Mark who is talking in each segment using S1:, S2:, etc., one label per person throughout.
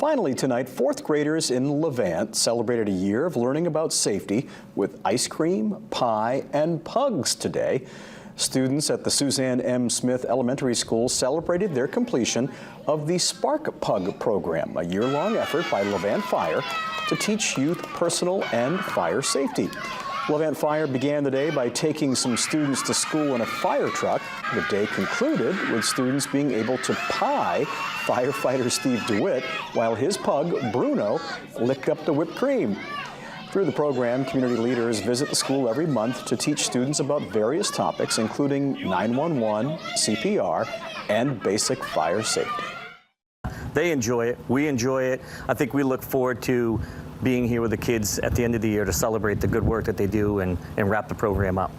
S1: Finally tonight, fourth graders in Levant celebrated a year of learning about safety with ice cream, pie, and pugs today. Students at the Suzanne M. Smith Elementary School celebrated their completion of the Spark Pug program, a year-long effort by Levant Fire to teach youth personal and fire safety. Levant Fire began the day by taking some students to school in a fire truck. The day concluded with students being able to pie firefighter Steve DeWitt while his pug, Bruno, licked up the whipped cream. Through the program, community leaders visit the school every month to teach students about various topics, including 911, CPR, and basic fire safety.
S2: They enjoy it. We enjoy it. I think we look forward to being here with the kids at the end of the year to celebrate the good work that they do and wrap the program up.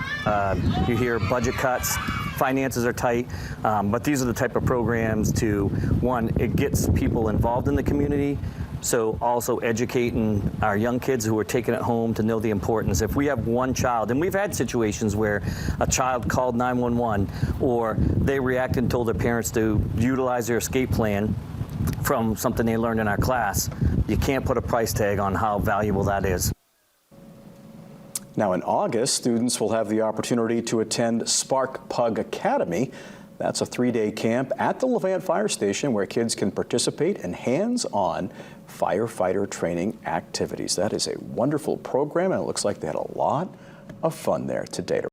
S2: You hear budget cuts, finances are tight, but these are the type of programs to, one, it gets people involved in the community, so also educating our young kids who are taking it home to know the importance. If we have one child, and we've had situations where a child called 911 or they reacted and told their parents to utilize their escape plan from something they learned in our class, you can't put a price tag on how valuable that is.
S1: Now in August, students will have the opportunity to attend Spark Pug Academy. That's a 3-day camp at the Levant Fire Station where kids can participate in hands-on firefighter training activities. That is a wonderful program, and it looks like they had a lot of fun there today.